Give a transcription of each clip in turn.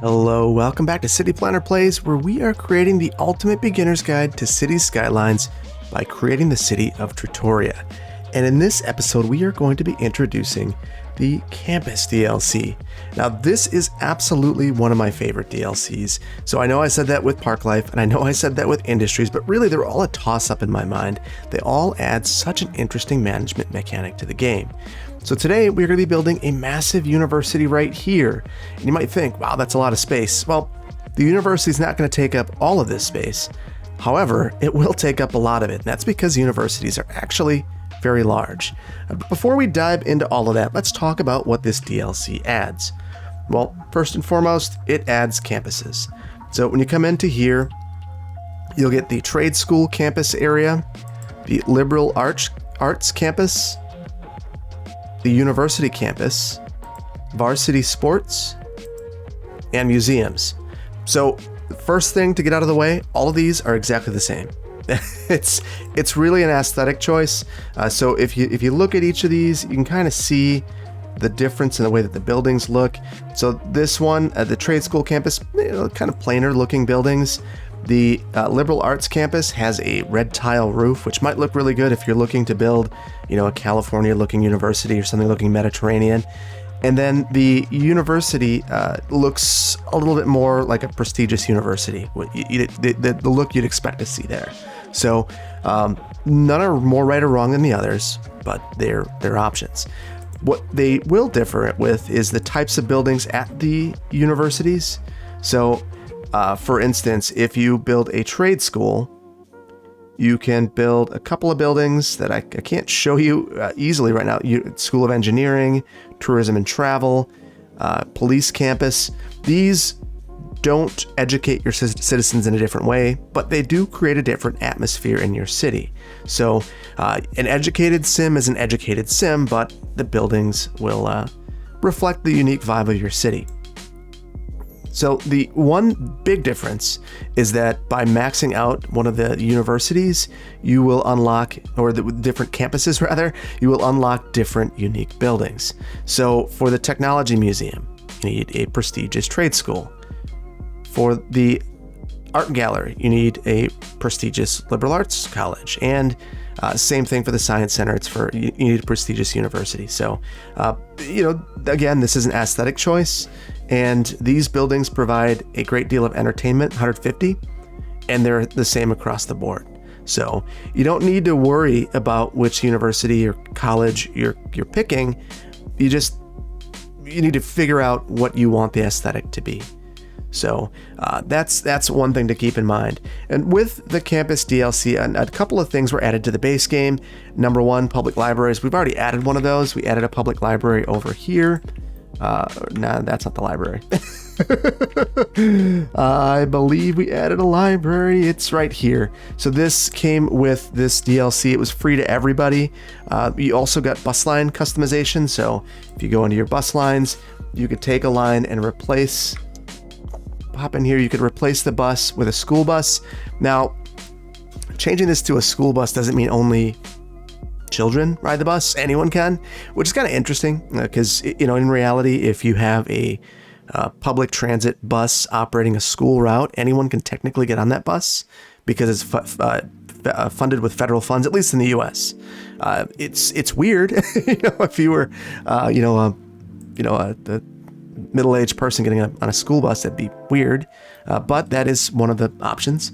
Hello, welcome back to City Planner Plays, where we are creating the ultimate beginner's guide to city skylines by creating the city of Trattoria. And in this episode, we are going to be introducing the Campus DLC. Now, this is absolutely one of my favorite DLCs. So I know I said that with Parklife, and I know I said that with Industries, but really they're all a toss-up in my mind. They all add such an interesting management mechanic to the game. So today we're going to be building a massive university right here. And you might think, wow, that's a lot of space. Well, the university is not going to take up all of this space. However, it will take up a lot of it. And that's because universities are actually very large. But before we dive into all of that, let's talk about what this DLC adds. Well, first and foremost, it adds campuses. So when you come into here, you'll get the trade school campus area, the liberal arts campus, the university campus, varsity sports, and museums. So the first thing to get out of the way, all of these are exactly the same. It's really an aesthetic choice. So if you look at each of these, you can kind of see the difference in the way that the buildings look. So this one, the trade school campus, kind of plainer looking buildings. The liberal arts campus has a red tile roof, which might look really good if you're looking to build, a California-looking university or something looking Mediterranean. And then the university looks a little bit more like a prestigious university, the look you'd expect to see there. So none are more right or wrong than the others, but they're options. What they will differ with is the types of buildings at the universities. So for instance, if you build a trade school, you can build a couple of buildings that I can't show you easily right now. School of Engineering, Tourism and Travel, Police Campus. These don't educate your citizens in a different way, but they do create a different atmosphere in your city. So an educated sim is an educated sim, but the buildings will reflect the unique vibe of your city. So the one big difference is that by maxing out one of the universities, you will unlock, or the different campuses rather, you will unlock different unique buildings. So for the Technology Museum, you need a prestigious trade school. For the Art Gallery, you need a prestigious liberal arts college. And same thing for the Science Center, you need a prestigious university. So, again, this is an aesthetic choice. And these buildings provide a great deal of entertainment, 150, and they're the same across the board. So you don't need to worry about which university or college you're picking. You need to figure out what you want the aesthetic to be. So that's one thing to keep in mind. And with the Campus DLC, a couple of things were added to the base game. Number one, public libraries. We've already added one of those. We added a public library over here. That's not the library. I believe we added a library. It's right here. So this came with this DLC. It was free to everybody. You also got bus line customization. So if you go into your bus lines, you could take a line and pop in here. You could replace the bus with a school bus. Now, changing this to a school bus doesn't mean only children ride the bus. Anyone can, which is kind of interesting because, in reality, if you have a public transit bus operating a school route, anyone can technically get on that bus because it's funded with federal funds, at least in the U.S. It's weird, if you were, a middle-aged person getting on a school bus, that'd be weird. But that is one of the options.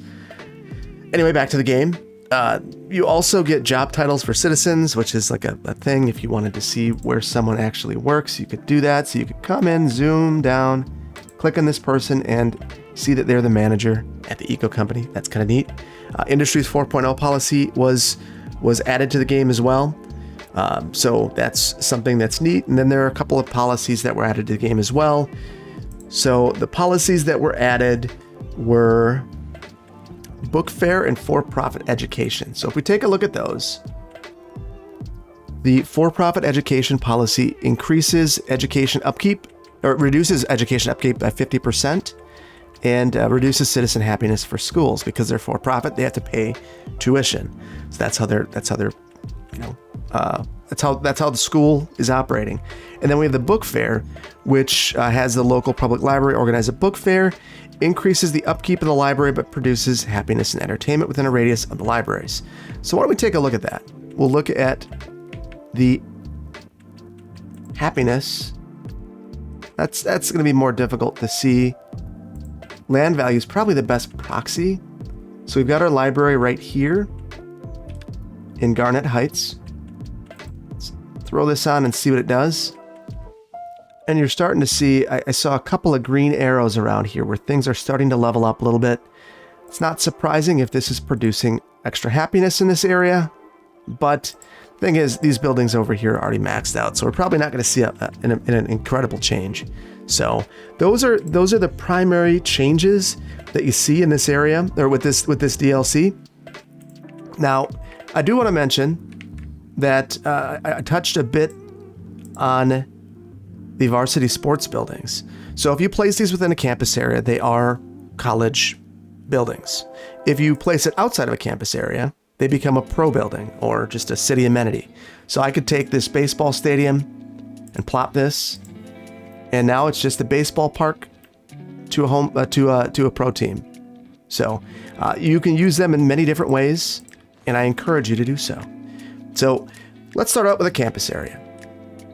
Anyway, back to the game. You also get job titles for citizens, which is like a thing. If you wanted to see where someone actually works, you could do that. So you could come in, zoom down, click on this person, and see that they're the manager at the eco company. That's kind of neat. Industries 4.0 policy was added to the game as well. So that's something that's neat. And then there are a couple of policies that were added to the game as well. So the policies that were added were book fair and for-profit education. So if we take a look at those, the for-profit education policy increases education upkeep, or reduces education upkeep by 50%, and reduces citizen happiness for schools because they're for-profit. They have to pay tuition. So that's how they're that's how the school is operating. And then we have the book fair, which has the local public library organize a book fair, increases the upkeep of the library, but produces happiness and entertainment within a radius of the libraries. So why don't we take a look at that? We'll look at the happiness. That's going to be more difficult to see. Land value is probably the best proxy. So we've got our library right here in Garnet Heights. Let's throw this on and see what it does. And you're starting to see, I saw a couple of green arrows around here where things are starting to level up a little bit. It's not surprising if this is producing extra happiness in this area, but the thing is, these buildings over here are already maxed out, so we're probably not going to see an incredible change. So those are the primary changes that you see in this area, or with this DLC. Now, I do want to mention that I touched a bit on the varsity sports buildings. So if you place these within a campus area, they are college buildings. If you place it outside of a campus area, they become a pro building or just a city amenity. So I could take this baseball stadium and plop this, and now it's just a baseball park to a pro team. So you can use them in many different ways, and I encourage you to do so. So let's start out with a campus area.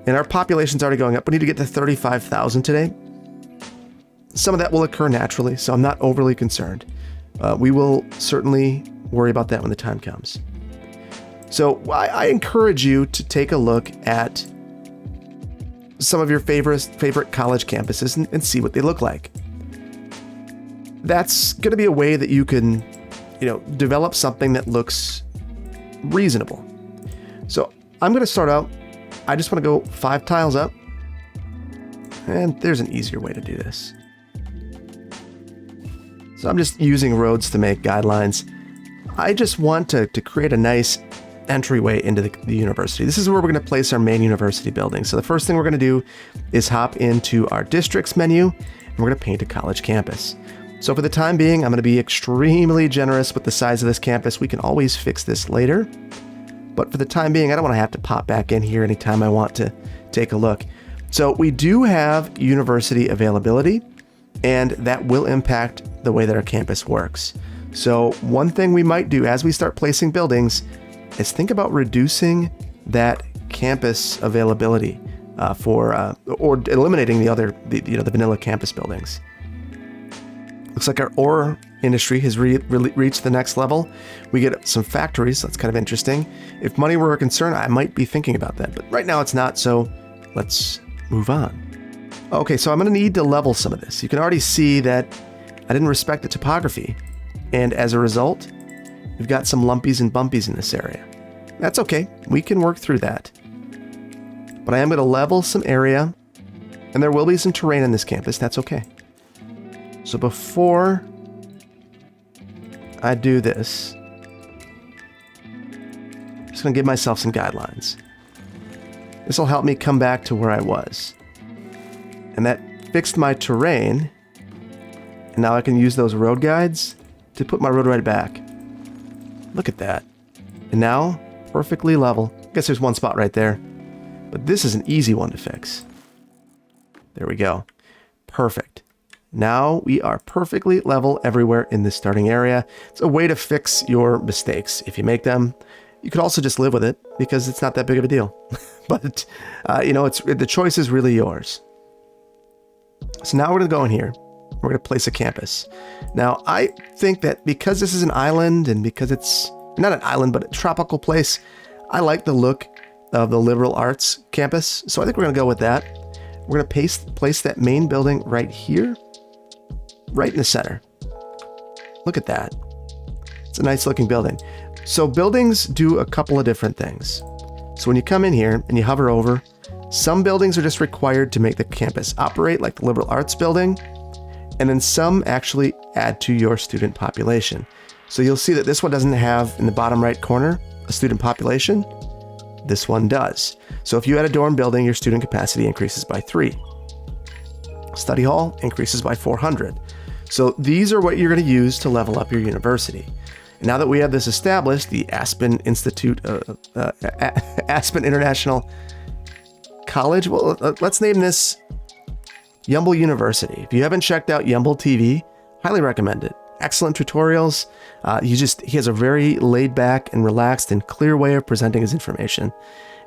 And our population's already going up. We need to get to 35,000 today. Some of that will occur naturally, so I'm not overly concerned. We will certainly worry about that when the time comes. So I encourage you to take a look at some of your favorite college campuses and see what they look like. That's going to be a way that you can, develop something that looks reasonable. So I'm going to start out. I just want to go 5 tiles up, and there's an easier way to do this. So I'm just using roads to make guidelines. I just want to create a nice entryway into the university. This is where we're going to place our main university building. So the first thing we're going to do is hop into our districts menu, and we're going to paint a college campus. So for the time being, I'm going to be extremely generous with the size of this campus. We can always fix this later. But for the time being, I don't want to have to pop back in here anytime I want to take a look. So we do have university availability, and that will impact the way that our campus works. So one thing we might do as we start placing buildings is think about reducing that campus availability or eliminating the vanilla campus buildings. Looks like our ore industry has reached the next level. We get some factories. That's kind of interesting. If money were a concern, I might be thinking about that, but right now it's not. So let's move on. Okay, so I'm going to need to level some of this. You can already see that I didn't respect the topography. And as a result, we've got some lumpies and bumpies in this area. That's okay. We can work through that. But I am going to level some area, and there will be some terrain in this campus. That's okay. So before I do this, I'm just going to give myself some guidelines. This will help me come back to where I was. And that fixed my terrain. And now I can use those road guides to put my road right back. Look at that. And now, perfectly level. I guess there's one spot right there. But this is an easy one to fix. There we go. Perfect. Now we are perfectly level everywhere in this starting area. It's a way to fix your mistakes. If you make them, you could also just live with it because it's not that big of a deal. But, the choice is really yours. So now we're going to go in here. We're going to place a campus. Now, I think that because this is an island and because it's not an island, but a tropical place, I like the look of the liberal arts campus. So I think we're going to go with that. We're going to place that main building right here, right in the center. Look at that. It's a nice looking building. So buildings do a couple of different things. So when you come in here and you hover over, some buildings are just required to make the campus operate, like the liberal arts building. And then some actually add to your student population. So you'll see that this one doesn't have in the bottom right corner a student population. This one does. So if you add a dorm building, your student capacity increases by 3. Study hall increases by 400. So these are what you're going to use to level up your university. And now that we have this established, the Aspen Institute, Aspen International College, well, let's name this Yumbl University. If you haven't checked out Yumbl TV, highly recommend it. Excellent tutorials. He has a very laid back and relaxed and clear way of presenting his information.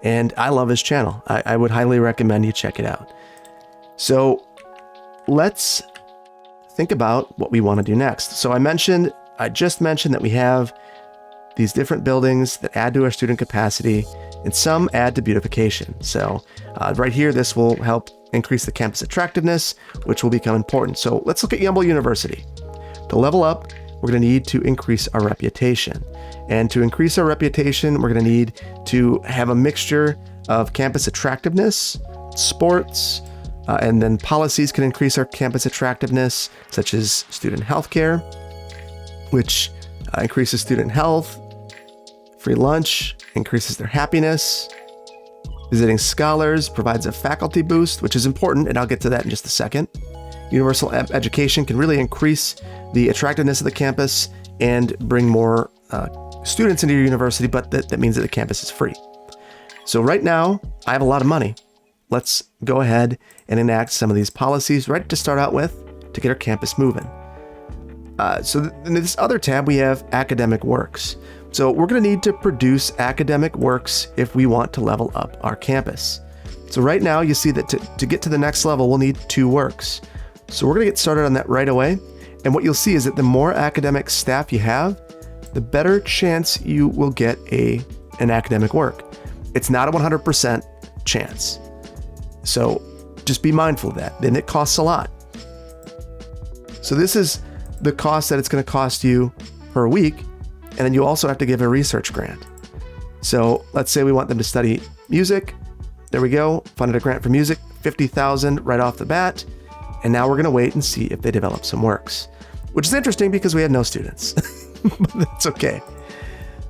And I love his channel. I would highly recommend you check it out. So let's think about what we want to do next. So I just mentioned that we have these different buildings that add to our student capacity, and some add to beautification. So right here, this will help increase the campus attractiveness, which will become important. So let's look at Yumbl University. To level up, we're going to need to increase our reputation. And to increase our reputation, we're going to need to have a mixture of campus attractiveness, sports, and then policies can increase our campus attractiveness, such as student healthcare, which increases student health. Free lunch increases their happiness. Visiting scholars provides a faculty boost, which is important, and I'll get to that in just a second. Universal education can really increase the attractiveness of the campus and bring more students into your university, but that means that the campus is free. So right now, I have a lot of money. Let's go ahead and enact some of these policies right to start out with to get our campus moving. So in this other tab, we have academic works. So we're going to need to produce academic works if we want to level up our campus. So right now, you see that to get to the next level, we'll need 2 works. So we're going to get started on that right away. And what you'll see is that the more academic staff you have, the better chance you will get an academic work. It's not a 100% chance. So just be mindful of that. Then it costs a lot. So this is the cost that it's going to cost you per week. And then you also have to give a research grant. So let's say we want them to study music. There we go. Funded a grant for music, $50,000 right off the bat. And now we're going to wait and see if they develop some works, which is interesting because we had no students, but that's okay.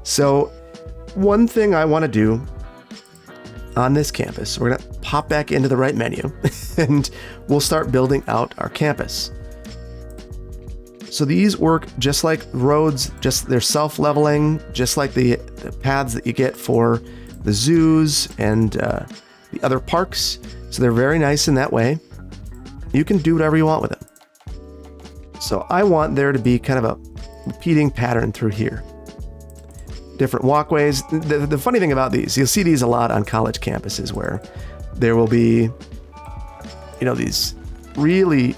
So one thing I want to do on this campus, we're going to pop back into the right menu and we'll start building out our campus. So these work just like roads, they're self-leveling, just like the paths that you get for the zoos and the other parks. So they're very nice in that way. You can do whatever you want with them. So I want there to be kind of a repeating pattern through here. Different walkways. The funny thing about these, you'll see these a lot on college campuses where there will be, these really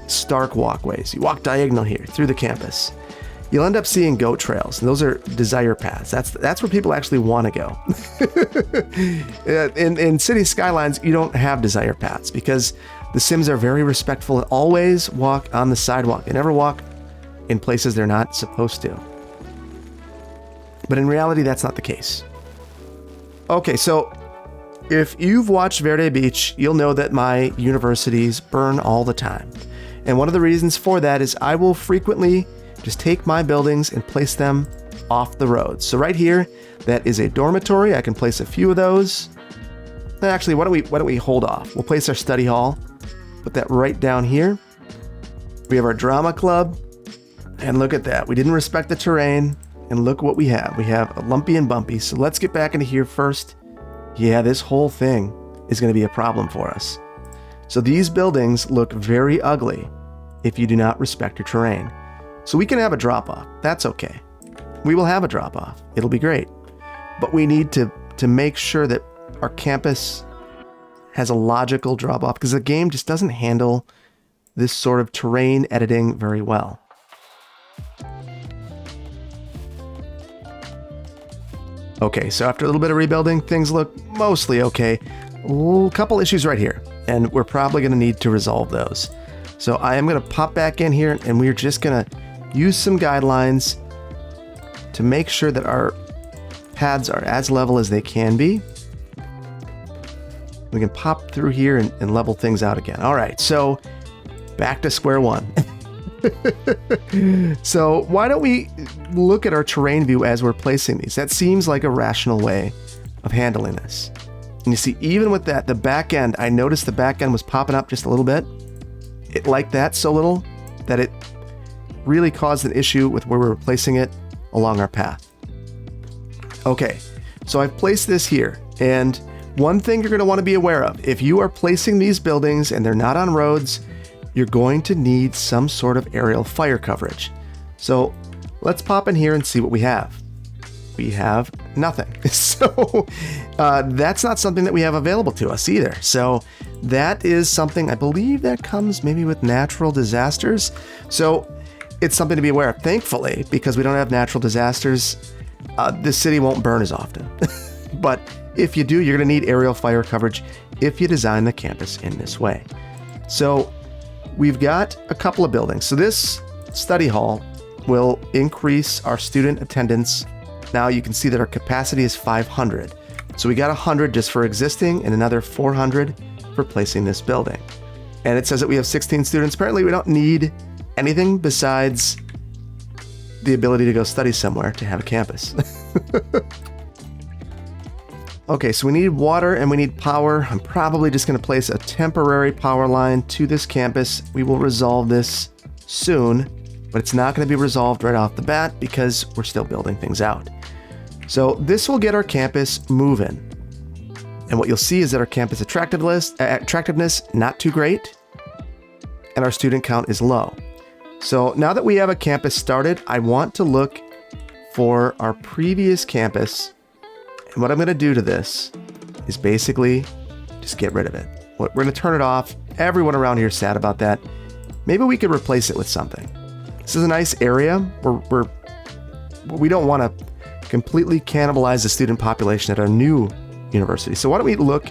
stark walkways. You walk diagonal here through the campus. You'll end up seeing goat trails, and those are desire paths. That's where people actually want to go. In city skylines, you don't have desire paths because the Sims are very respectful and always walk on the sidewalk. They never walk in places they're not supposed to. But in reality, that's not the case. Okay, so if you've watched Verde Beach, you'll know that my universities burn all the time. And one of the reasons for that is I will frequently just take my buildings and place them off the road. So right here, that is a dormitory. I can place a few of those. Actually, why don't we hold off? We'll place our study hall. Put that right down here. We have our drama club. And look at that. We didn't respect the terrain. And look what we have. We have a lumpy and bumpy. So let's get back into here first. Yeah, this whole thing is going to be a problem for us. So these buildings look very ugly if you do not respect your terrain. So we can have a drop-off. That's okay. We will have a drop-off. It'll be great. But we need to make sure that our campus has a logical drop-off because the game just doesn't handle this sort of terrain editing very well. Okay, so after a little bit of rebuilding, things look mostly okay. A couple issues right here, and we're probably going to need to resolve those. So I am going to pop back in here, and we're just going to use some guidelines to make sure that our paths are as level as they can be. We can pop through here and level things out again. All right, so back to square one. So why don't we look at our terrain view as we're placing these? That seems like a rational way of handling this. And you see, even with that, the back end, I noticed the back end was popping up just a little bit. It liked that so little that it really caused an issue with where we were placing it along our path. Okay, so I've placed this here, and one thing you're going to want to be aware of, if you are placing these buildings and they're not on roads, you're going to need some sort of aerial fire coverage. So let's pop in here and see what we have. We have nothing. So that's not something that we have available to us either. So that is something I believe that comes maybe with natural disasters. So it's something to be aware of. Thankfully, because we don't have natural disasters, the city won't burn as often. But if you do, you're going to need aerial fire coverage if you design the campus in this way. So we've got a couple of buildings. So this study hall will increase our student attendance. Now you can see that our capacity is 500. So we got 100 just for existing and another 400 for placing this building. And it says that we have 16 students. Apparently we don't need anything besides the ability to go study somewhere to have a campus. Okay, so we need water and we need power. I'm probably just going to place a temporary power line to this campus. We will resolve this soon, but it's not going to be resolved right off the bat because we're still building things out. So this will get our campus moving. And what you'll see is that our campus attractiveness not too great, and our student count is low. So now that we have a campus started, I want to look for our previous campus. And what I'm going to do to this is basically just get rid of it. We're going to turn it off. Everyone around here is sad about that. Maybe we could replace it with something. This is a nice area where we don't want to completely cannibalize the student population at our new university. So why don't we look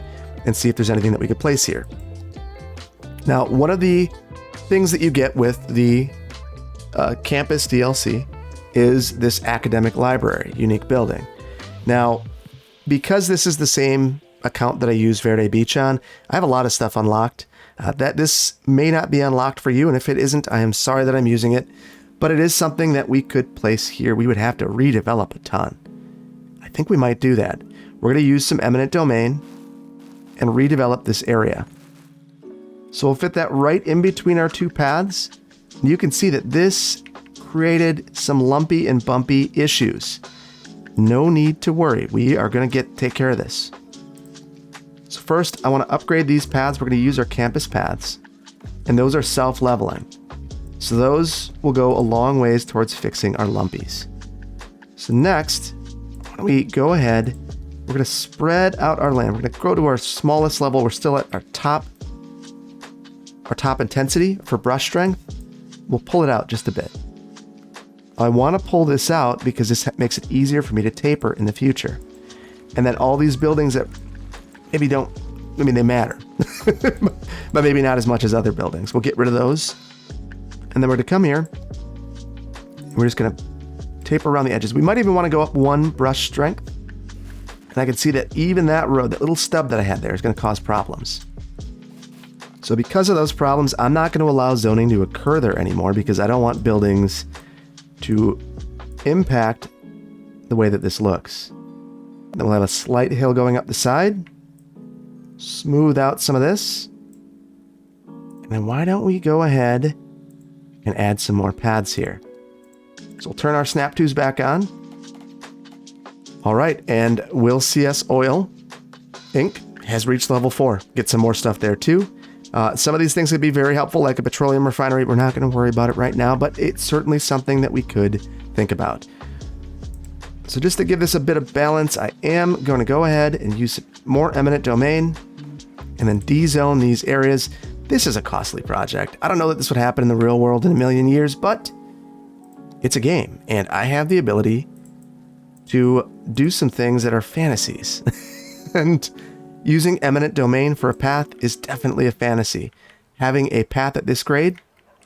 and see if there's anything that we could place here. Now, one of the things that you get with the campus DLC is this academic library, unique building. Now, because this is the same account that I use Verde Beach on, I have a lot of stuff unlocked. That this may not be unlocked for you, and if it isn't, I am sorry that I'm using it, but it is something that we could place here. We would have to redevelop a ton. I think we might do that. We're going to use some eminent domain and redevelop this area. So we'll fit that right in between our two paths. And you can see that this created some lumpy and bumpy issues. No need to worry. We are going to take care of this. So first, I want to upgrade these paths. We're going to use our campus paths, and those are self-leveling. So those will go a long ways towards fixing our lumpies. So next, why don't we go ahead, we're going to spread out our land. We're going to go to our smallest level. We're still at our top intensity for brush strength. We'll pull it out just a bit. I want to pull this out because this makes it easier for me to taper in the future. And then all these buildings that maybe they matter, but maybe not as much as other buildings. We'll get rid of those. And then we're going to come here. And we're just going to taper around the edges. We might even want to go up one brush strength. And I can see that even that road, that little stub that I had there, is going to cause problems. So because of those problems, I'm not going to allow zoning to occur there anymore because I don't want buildings to impact the way that this looks. Then we'll have a slight hill going up the side. Smooth out some of this. And then why don't we go ahead and add some more paths here. So we'll turn our snap twos back on. All right, and Will CS Oil Inc. has reached level 4. Get some more stuff there too. Some of these things could be very helpful, like a petroleum refinery. We're not going to worry about it right now, but it's certainly something that we could think about. So just to give this a bit of balance, I am going to go ahead and use more eminent domain and then de-zone these areas. This is a costly project. I don't know that this would happen in the real world in a million years, but it's a game, and I have the ability to do some things that are fantasies. And using eminent domain for a path is definitely a fantasy. Having a path at this grade,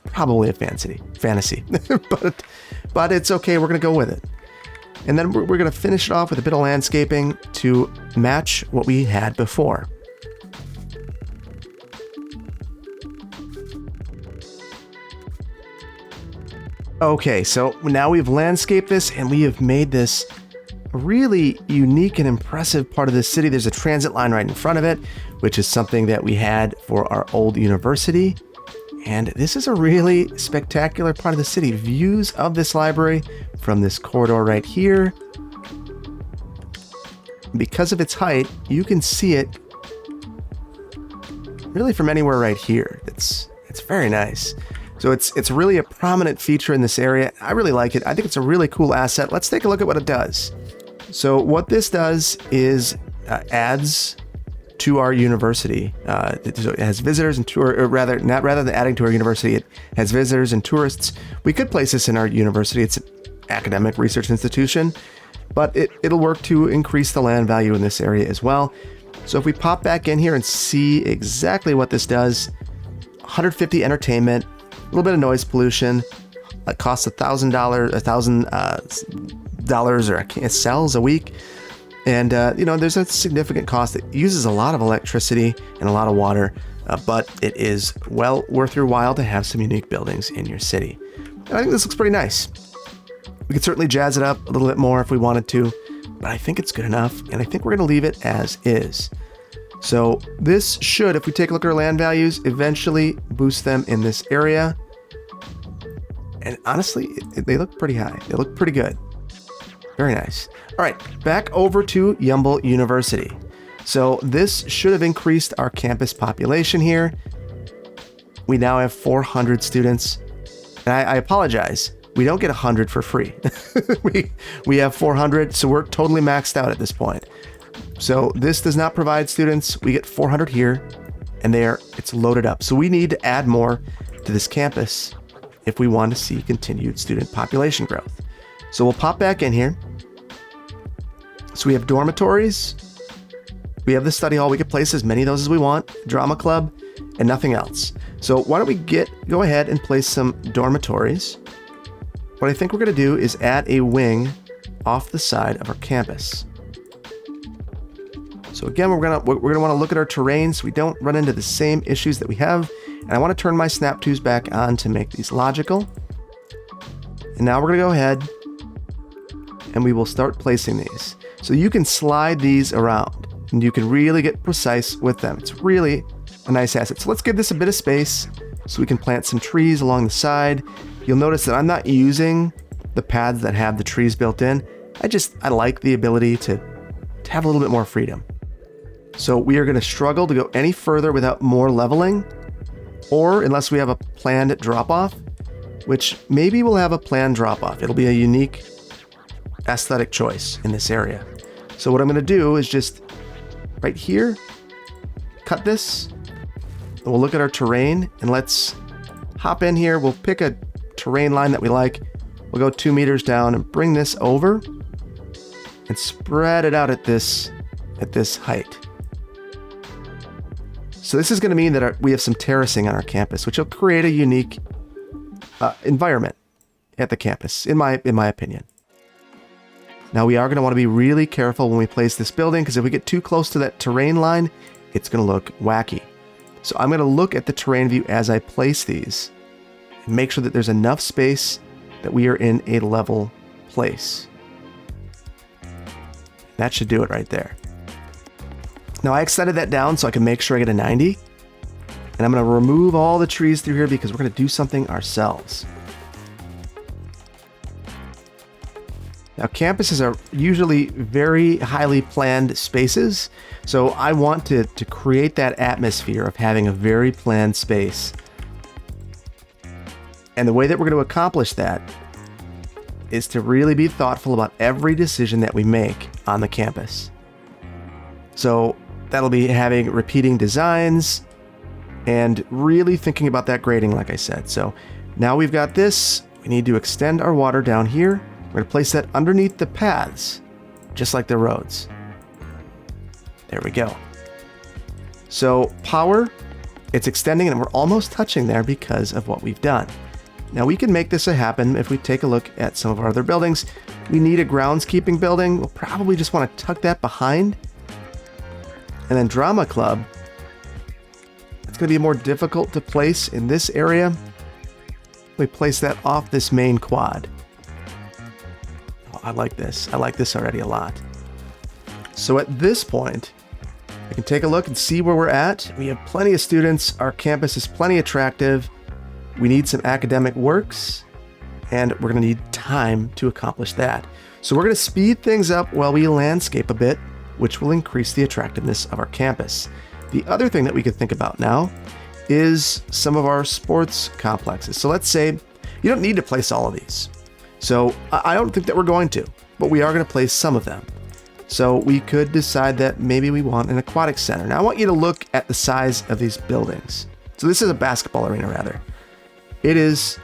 probably a fantasy. but it's okay, we're going to go with it. And then we're going to finish it off with a bit of landscaping to match what we had before. Okay, so now we've landscaped this and we have made this a really unique and impressive part of the city. There's a transit line right in front of it, which is something that we had for our old university. And this is a really spectacular part of the city. Views of this library from this corridor right here. Because of its height, you can see it really from anywhere right here. It's very nice. So it's really a prominent feature in this area. I really like it. I think it's a really cool asset. Let's take a look at what it does. So what this does is adds to our university. It has visitors and rather than adding to our university, it has visitors and tourists. We could place this in our university. It's an academic research institution, but it'll work to increase the land value in this area as well. So if we pop back in here and see exactly what this does, 150 entertainment, a little bit of noise pollution. It costs $1,000 or cells a week. And, there's a significant cost. It uses a lot of electricity and a lot of water, but it is well worth your while to have some unique buildings in your city. And I think this looks pretty nice. We could certainly jazz it up a little bit more if we wanted to, but I think it's good enough. And I think we're going to leave it as is. So this should, if we take a look at our land values, eventually boost them in this area. And honestly, they look pretty high. They look pretty good. Very nice. All right, back over to Yumbl University. So this should have increased our campus population here. We now have 400 students. And I apologize. We don't get 100 for free. we have 400, so we're totally maxed out at this point. So this does not provide students. We get 400 here, and it's loaded up. So we need to add more to this campus if we want to see continued student population growth. So we'll pop back in here. So we have dormitories. We have the study hall. We can place as many of those as we want. Drama club, and nothing else. So why don't we go ahead and place some dormitories. What I think we're going to do is add a wing off the side of our campus. So again, we're gonna want to look at our terrain so we don't run into the same issues that we have. And I want to turn my snap tools back on to make these logical. And now we're going to go ahead and we will start placing these. So you can slide these around and you can really get precise with them. It's really a nice asset. So let's give this a bit of space so we can plant some trees along the side. You'll notice that I'm not using the paths that have the trees built in. I like the ability to have a little bit more freedom. So we are going to struggle to go any further without more leveling, or unless we have a planned drop-off, which maybe we'll have a planned drop-off. It'll be a unique aesthetic choice in this area. So what I'm going to do is just right here, cut this, and we'll look at our terrain, and let's hop in here. We'll pick a terrain line that we like. We'll go 2 meters down and bring this over and spread it out at this height. So this is going to mean that we have some terracing on our campus, which will create a unique environment at the campus, in my opinion. Now we are going to want to be really careful when we place this building, because if we get too close to that terrain line, it's going to look wacky. So I'm going to look at the terrain view as I place these and make sure that there's enough space that we are in a level place. That should do it right there. Now I extended that down so I can make sure I get a 90. And I'm going to remove all the trees through here because we're going to do something ourselves. Now campuses are usually very highly planned spaces. So I want to create that atmosphere of having a very planned space. And the way that we're going to accomplish that is to really be thoughtful about every decision that we make on the campus. So that'll be having repeating designs and really thinking about that grading, like I said. So now we've got this. We need to extend our water down here. We're going to place that underneath the paths, just like the roads. There we go. So power, it's extending, and we're almost touching there because of what we've done. Now we can make this happen if we take a look at some of our other buildings. We need a groundskeeping building. We'll probably just want to tuck that behind. And then drama club, it's going to be more difficult to place in this area. We place that off this main quad. Oh, I like this. I like this already a lot. So at this point, we can take a look and see where we're at. We have plenty of students. Our campus is plenty attractive. we need some academic works, and we're going to need time to accomplish that. So we're going to speed things up while we landscape a bit, which will increase the attractiveness of our campus. The other thing that we could think about now is some of our sports complexes. So let's say you don't need to place all of these. So I don't think that we're going to, but we are going to place some of them. So we could decide that maybe we want an aquatic center. Now I want you to look at the size of these buildings. So this is a basketball arena rather. It is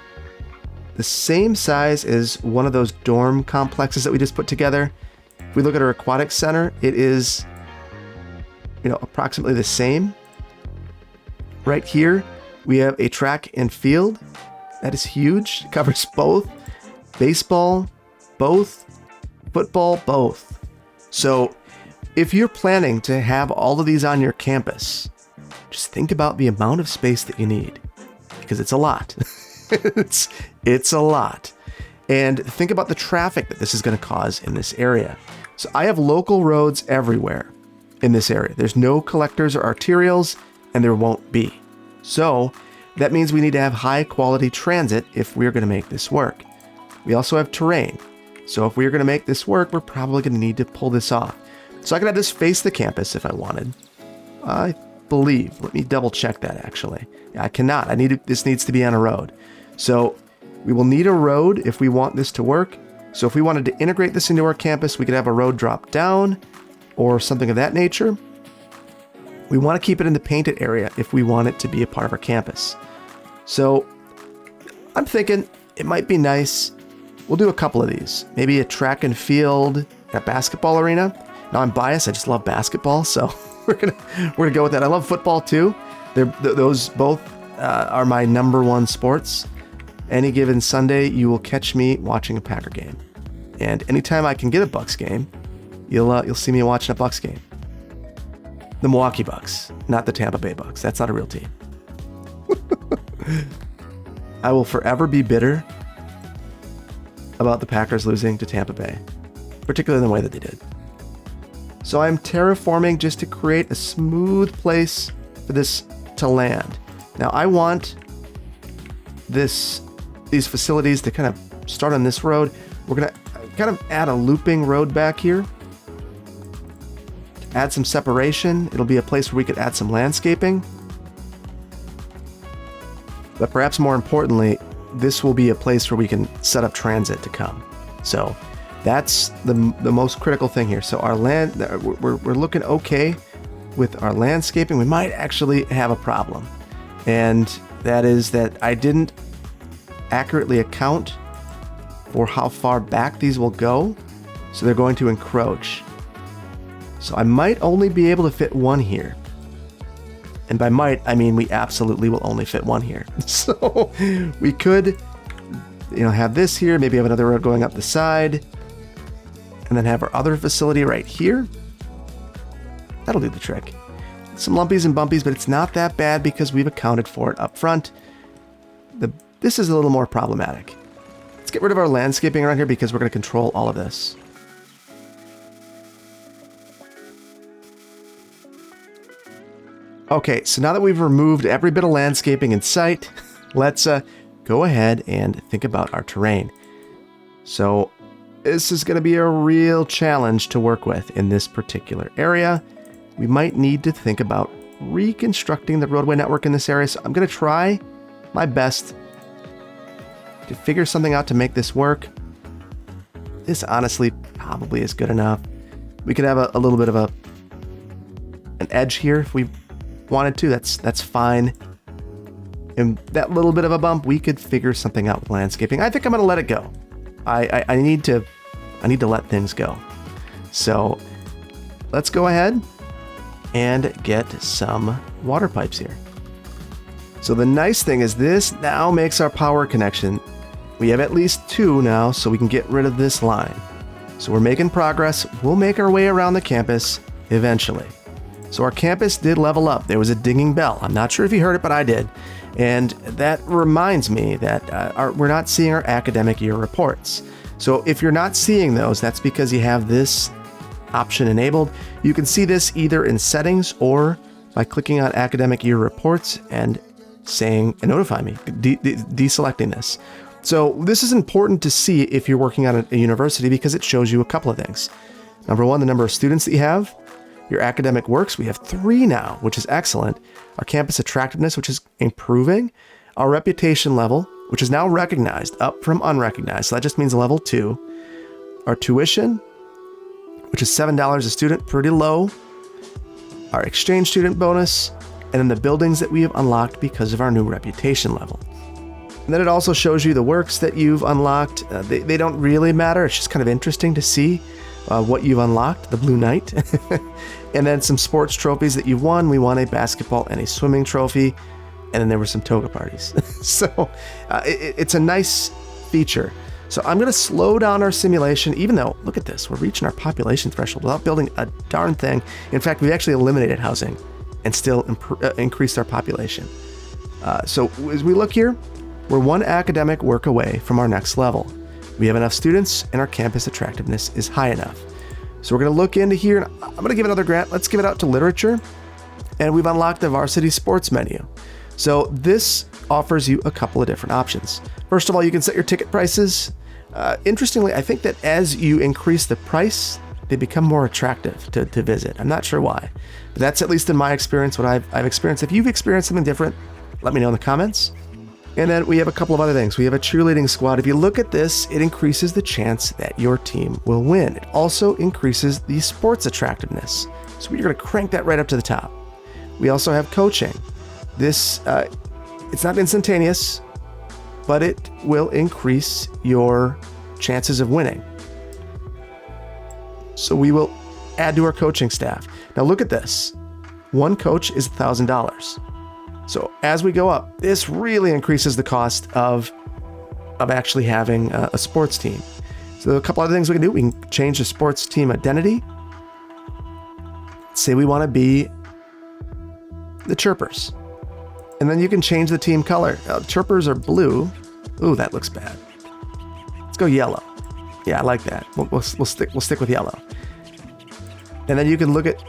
the same size as one of those dorm complexes that we just put together. If we look at our aquatic center, it is, approximately the same. Right here, we have a track and field. That is huge. It covers both baseball, both football, both. So if you're planning to have all of these on your campus, just think about the amount of space that you need, because it's a lot. It's a lot. And think about the traffic that this is going to cause in this area. So I have local roads everywhere in this area. There's no collectors or arterials, and there won't be. So that means we need to have high quality transit if we're going to make this work. We also have terrain. So if we're going to make this work, we're probably going to need to pull this off. So I could have this face the campus if I wanted. I believe. Let me double check that actually. I cannot. This needs to be on a road. So we will need a road if we want this to work. So if we wanted to integrate this into our campus, we could have a road drop down or something of that nature. We want to keep it in the painted area if we want it to be a part of our campus. So I'm thinking it might be nice. We'll do a couple of these. Maybe a track and field, a basketball arena. Now I'm biased. I just love basketball. So we're gonna go with that. I love football too. Those both are my number one sports. Any given Sunday, you will catch me watching a Packer game. And anytime I can get a Bucks game, you'll see me watching a Bucks game. The Milwaukee Bucks, not the Tampa Bay Bucks. That's not a real team. I will forever be bitter about the Packers losing to Tampa Bay, particularly in the way that they did. So I'm terraforming just to create a smooth place for this to land. Now I want these facilities to kind of start on this road. We're going to kind of add a looping road back here. To add some separation. It'll be a place where we could add some landscaping. But perhaps more importantly, this will be a place where we can set up transit to come. So that's the most critical thing here. So our land, we're looking okay with our landscaping. We might actually have a problem. And that is that I didn't accurately account for how far back these will go. So they're going to encroach. So I might only be able to fit one here. And by might, I mean we absolutely will only fit one here. So we could, have this here, maybe have another road going up the side, and then have our other facility right here. That'll do the trick. Some lumpies and bumpies, but it's not that bad because we've accounted for it up front. This is a little more problematic. Let's get rid of our landscaping around here because we're going to control all of this. Okay, so now that we've removed every bit of landscaping in sight, let's go ahead and think about our terrain. So this is going to be a real challenge to work with in this particular area. We might need to think about reconstructing the roadway network in this area. So I'm going to try my best to figure something out to make this work. This honestly probably is good enough. We could have a little bit of an edge here if we wanted to. That's fine. And that little bit of a bump, we could figure something out with landscaping. I think I'm gonna let it go. I need to let things go. So let's go ahead and get some water pipes here. So the nice thing is this now makes our power connection. We have at least two now, so we can get rid of this line. So we're making progress. We'll make our way around the campus eventually. So our campus did level up. There was a dinging bell. I'm not sure if you heard it, but I did. And that reminds me that we're not seeing our academic year reports. So if you're not seeing those, that's because you have this option enabled. You can see this either in settings or by clicking on academic year reports, and saying, and notify me, deselecting this. So this is important to see if you're working on a university because it shows you a couple of things. Number one, the number of students that you have, your academic works. We have 3 now, which is excellent. Our campus attractiveness, which is improving. Our reputation level, which is now recognized, up from unrecognized. So that just means level 2. Our tuition, which is $7 a student, pretty low. Our exchange student bonus, and then the buildings that we have unlocked because of our new reputation level. And then it also shows you the works that you've unlocked. They don't really matter. It's just kind of interesting to see what you've unlocked, the Blue Knight. And then some sports trophies that you've won. We won a basketball and a swimming trophy. And then there were some toga parties. So it's a nice feature. So I'm going to slow down our simulation, even though, look at this, we're reaching our population threshold without building a darn thing. In fact, we've actually eliminated housing and still increased our population. So as we look here, we're 1 academic work away from our next level. We have enough students and our campus attractiveness is high enough. So we're going to look into here, and I'm going to give another grant. Let's give it out to literature. And we've unlocked the varsity sports menu. So this offers you a couple of different options. First of all, you can set your ticket prices. Interestingly, I think that as you increase the price, they become more attractive to visit. I'm not sure why, but that's at least in my experience, what I've experienced. If you've experienced something different, let me know in the comments. And then we have a couple of other things. We have a cheerleading squad. If you look at this, it increases the chance that your team will win. It also increases the sports attractiveness. So we're going to crank that right up to the top. We also have coaching. This, it's not instantaneous, but it will increase your chances of winning. So we will add to our coaching staff. Now look at this. 1 coach is $1,000. So as we go up, this really increases the cost of actually having a sports team. So a couple other things we can do. We can change the sports team identity. Say we want to be the Chirpers. And then you can change the team color. Chirpers are blue. Ooh, that looks bad. Let's go yellow. Yeah, I like that. We'll stick with yellow. And then you can look at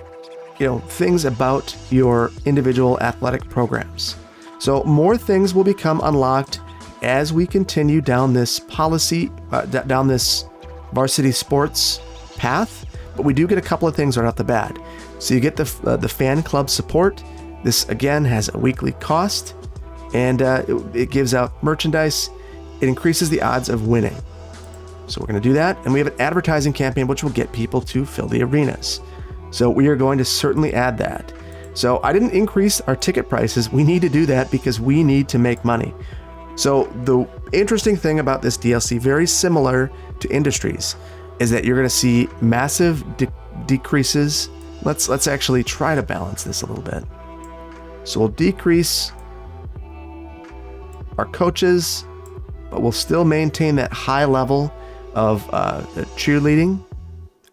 things about your individual athletic programs. So more things will become unlocked as we continue down this policy, down this varsity sports path. But we do get a couple of things right off the bat. So you get the fan club support. This again has a weekly cost, and it gives out merchandise. It increases the odds of winning. So we're going to do that, and we have an advertising campaign which will get people to fill the arenas. So we are going to certainly add that. So I didn't increase our ticket prices. We need to do that because we need to make money. So the interesting thing about this DLC, very similar to industries, is that you're going to see massive decreases. Let's actually try to balance this a little bit. So we'll decrease our coaches, but we'll still maintain that high level of cheerleading,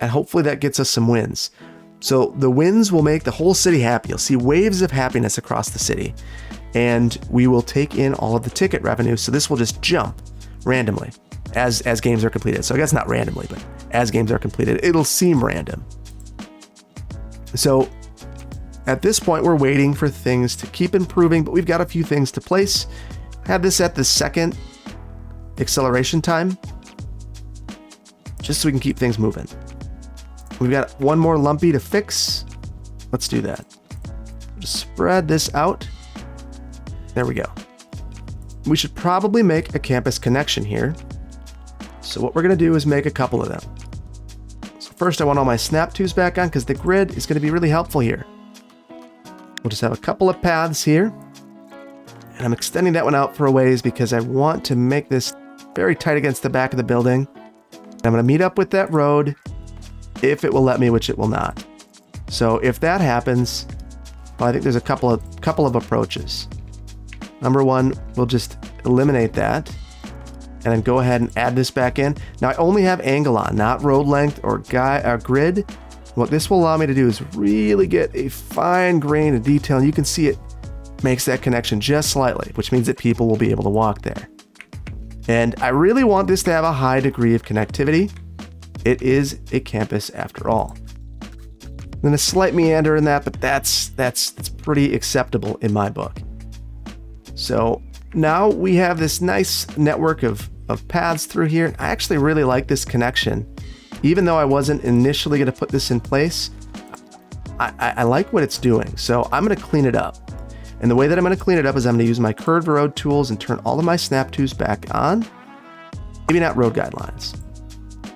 and hopefully that gets us some wins. So the wins will make the whole city happy. You'll see waves of happiness across the city, and we will take in all of the ticket revenue. So this will just jump randomly as games are completed. So I guess not randomly, but as games are completed, it'll seem random. So at this point, we're waiting for things to keep improving, but we've got a few things to place. Have this at the second acceleration time, just so we can keep things moving. We've got one more lumpy to fix. Let's do that. Just spread this out. There we go. We should probably make a campus connection here. So what we're going to do is make a couple of them. So first I want all my snap twos back on because the grid is going to be really helpful here. We'll just have a couple of paths here. And I'm extending that one out for a ways because I want to make this very tight against the back of the building. And I'm going to meet up with that road if it will let me, which it will not. So if that happens, well, I think there's a couple of approaches. Number one, we'll just eliminate that and then go ahead and add this back in. Now I only have angle on, not road length or grid. What this will allow me to do is really get a fine grain of detail, and you can see it makes that connection just slightly, which means that people will be able to walk there. And I really want this to have a high degree of connectivity. It is a campus after all. Then a slight meander in that, but that's pretty acceptable in my book. So now we have this nice network of paths through here. I actually really like this connection. Even though I wasn't initially going to put this in place, I like what it's doing. So I'm going to clean it up. And the way that I'm going to clean it up is I'm going to use my curved road tools and turn all of my snap tools back on. Maybe not road guidelines.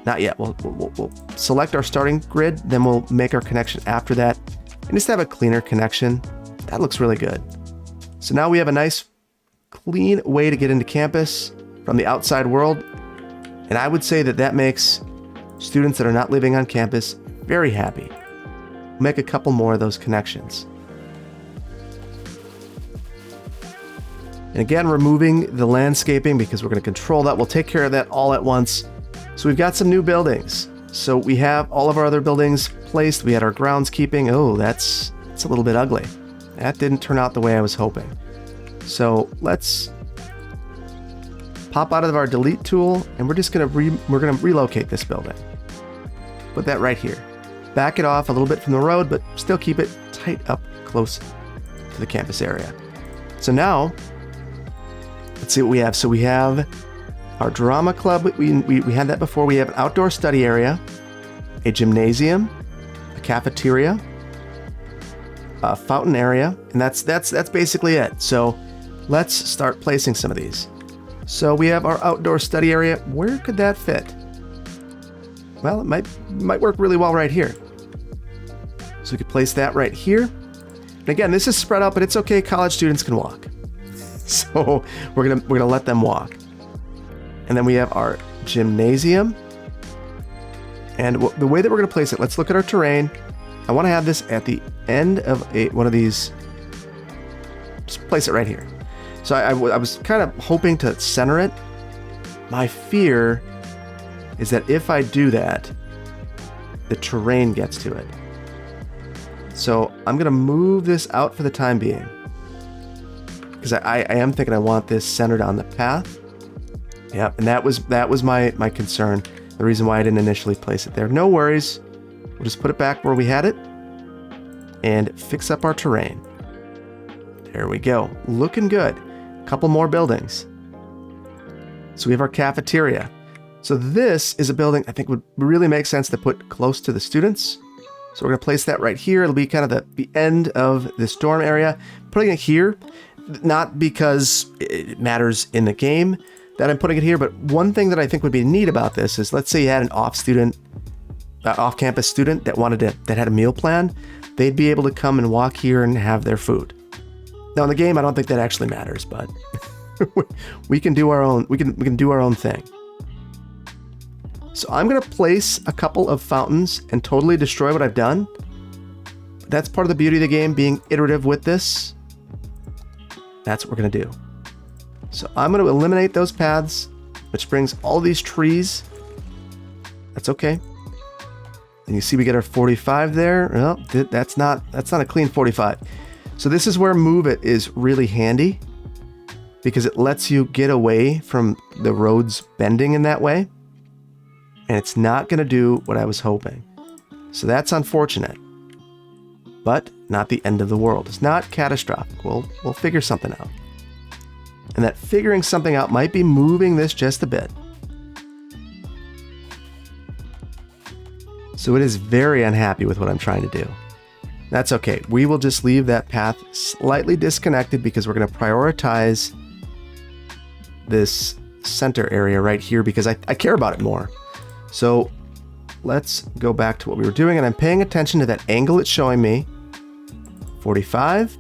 Not yet. We'll select our starting grid, then we'll make our connection after that. And just have a cleaner connection. That looks really good. So now we have a nice, clean way to get into campus from the outside world. And I would say that that makes students that are not living on campus very happy. We'll make a couple more of those connections. And again, removing the landscaping because we're going to control that. We'll take care of that all at once. So we've got some new buildings. So we have all of our other buildings placed. We had our groundskeeping. Oh, that's a little bit ugly. That didn't turn out the way I was hoping. So let's pop out of our delete tool, and we're just going to relocate this building. Put that right here. Back it off a little bit from the road, but still keep it tight up close to the campus area. So now, let's see what we have. So we have our drama club. We had that before. We have an outdoor study area, a gymnasium, a cafeteria, a fountain area, and that's basically it. So let's start placing some of these. So we have our outdoor study area. Where could that fit? Well, it might work really well right here. So we could place that right here. And again, this is spread out, but it's okay. College students can walk. So we're gonna let them walk. And then we have our gymnasium. And the way that we're gonna place it, let's look at our terrain. I want to have this at the end of one of these. Just place it right here. So I was kind of hoping to center it. My fear is that if I do that, the terrain gets to it. So I'm going to move this out for the time being. Because I am thinking I want this centered on the path. Yeah, and that was my concern. The reason why I didn't initially place it there. No worries. We'll just put it back where we had it. And fix up our terrain. There we go. Looking good. Couple more buildings. So we have our cafeteria. So this is a building I think would really make sense to put close to the students. So we're going to place that right here. It'll be kind of the end of this dorm area. Putting it here, not because it matters in the game that I'm putting it here, but one thing that I think would be neat about this is, let's say you had an off-campus student that had a meal plan. They'd be able to come and walk here and have their food. Now in the game, I don't think that actually matters, but we can do our own. We can do our own thing. So I'm going to place a couple of fountains and totally destroy what I've done. That's part of the beauty of the game, being iterative with this. That's what we're going to do. So I'm going to eliminate those paths, which brings all these trees. That's okay. And you see we get our 45 there. Well, that's not a clean 45. So this is where Move It is really handy, because it lets you get away from the roads bending in that way. And it's not going to do what I was hoping. So that's unfortunate. But not the end of the world. It's not catastrophic. We'll figure something out. And that figuring something out might be moving this just a bit. So it is very unhappy with what I'm trying to do. That's okay. We will just leave that path slightly disconnected because we're going to prioritize this center area right here because I care about it more. So let's go back to what we were doing, and I'm paying attention to that angle it's showing me. 45.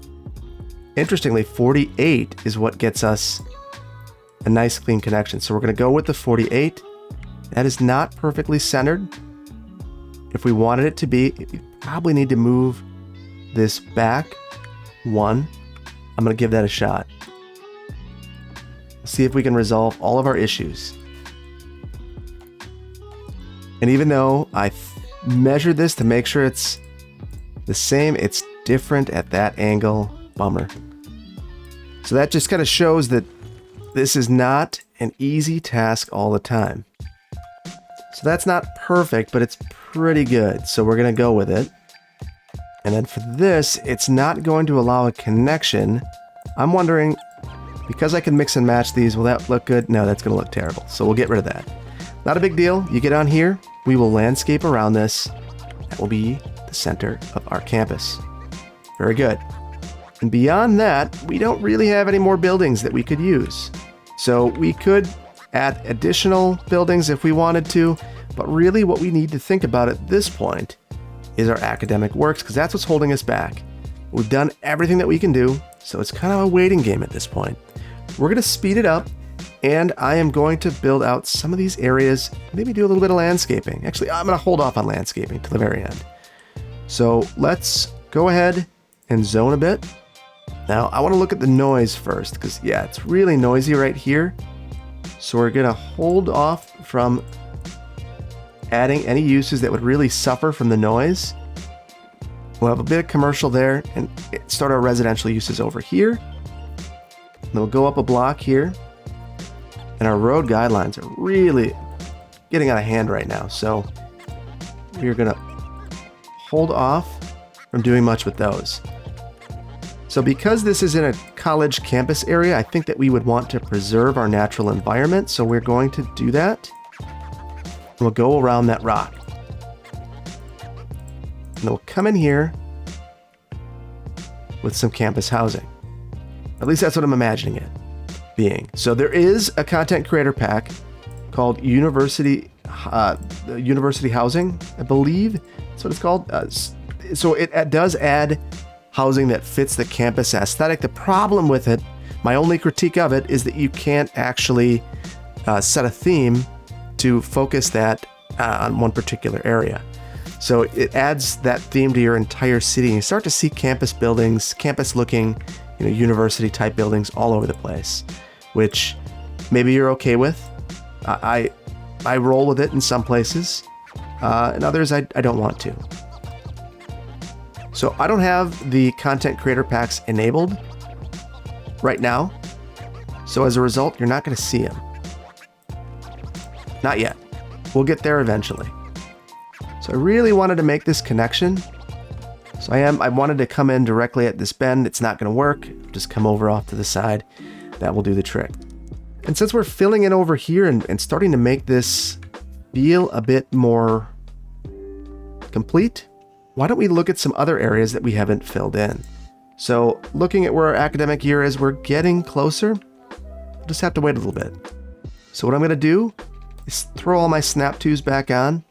Interestingly, 48 is what gets us a nice clean connection. So we're going to go with the 48. That is not perfectly centered. If we wanted it to be, we probably need to move this back one. I'm going to give that a shot. See if we can resolve all of our issues. And even though I measured this to make sure it's the same, it's different at that angle. Bummer. So that just kind of shows that this is not an easy task all the time. So that's not perfect, but it's pretty good. So we're going to go with it. And then for this, it's not going to allow a connection. I'm wondering Because I can mix and match these, will that look good? No, that's going to look terrible. So we'll get rid of that. Not a big deal. You get on here, we will landscape around this. That will be the center of our campus. Very good. And beyond that, we don't really have any more buildings that we could use. So we could add additional buildings if we wanted to, but really what we need to think about at this point is our academic works, because that's what's holding us back. We've done everything that we can do, so it's kind of a waiting game at this point. We're going to speed it up, and I am going to build out some of these areas, maybe do a little bit of landscaping. Actually, I'm going to hold off on landscaping to the very end. So let's go ahead and zone a bit. Now, I want to look at the noise first, because yeah, it's really noisy right here. So we're going to hold off from adding any uses that would really suffer from the noise. We'll have a bit of commercial there and start our residential uses over here. And then we'll go up a block here. And our road guidelines are really getting out of hand right now. So we're going to hold off from doing much with those. So because this is in a college campus area, I think that we would want to preserve our natural environment. So we're going to do that. And we'll go around that rock. And then we'll come in here with some campus housing. At least that's what I'm imagining it being. So there is a content creator pack called University Housing, I believe that's what it's called. So it does add housing that fits the campus aesthetic. The problem with it, my only critique of it, is that you can't actually set a theme to focus that on one particular area. So it adds that theme to your entire city, and you start to see campus buildings, campus looking, university type buildings all over the place, which maybe you're okay with. I roll with it in some places, and others I don't want to. So I don't have the content creator packs enabled right now. So as a result, you're not going to see them. Not yet. We'll get there eventually. So I really wanted to make this connection. So I wanted to come in directly at this bend. It's not going to work. Just come over off to the side. That will do the trick. And since we're filling in over here and starting to make this feel a bit more complete, why don't we look at some other areas that we haven't filled in? So looking at where our academic year is, we're getting closer. We'll just have to wait a little bit. So what I'm going to do is throw all my snap twos back on.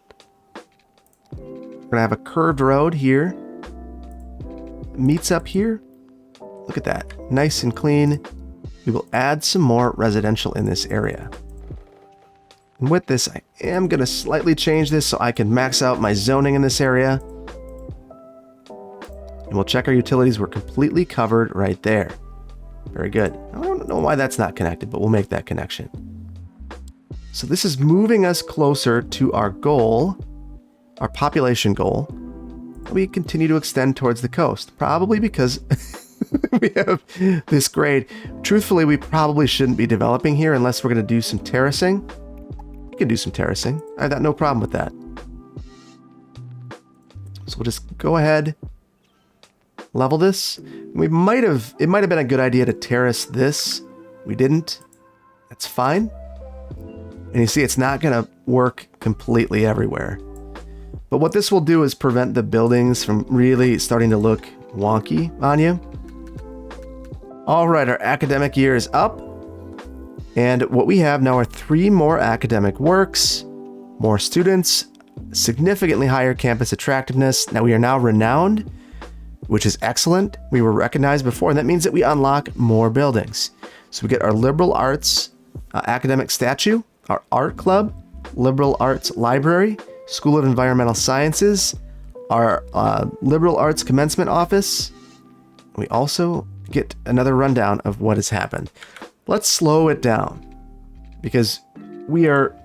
We're going to have a curved road here. Meets up here. Look at that. Nice and clean. We will add some more residential in this area. And with this, I am going to slightly change this so I can max out my zoning in this area. And we'll check our utilities. We're completely covered right there. Very good. I don't know why that's not connected, but we'll make that connection. So this is moving us closer to our goal, our population goal. We continue to extend towards the coast, probably because we have this grade. Truthfully, we probably shouldn't be developing here unless we're going to do some terracing. We can do some terracing. I've got no problem with that. So we'll just go ahead, level this. It might have been a good idea to terrace this. We didn't. That's fine. And you see, it's not going to work completely everywhere. But what this will do is prevent the buildings from really starting to look wonky on you. All right, our academic year is up. And what we have now are 3 more academic works, more students, significantly higher campus attractiveness. Now we are now renowned, which is excellent. We were recognized before, and that means that we unlock more buildings. So we get our liberal arts academic statue, our art club, liberal arts library, School of Environmental Sciences, our liberal arts commencement office. We also get another rundown of what has happened. Let's slow it down because we are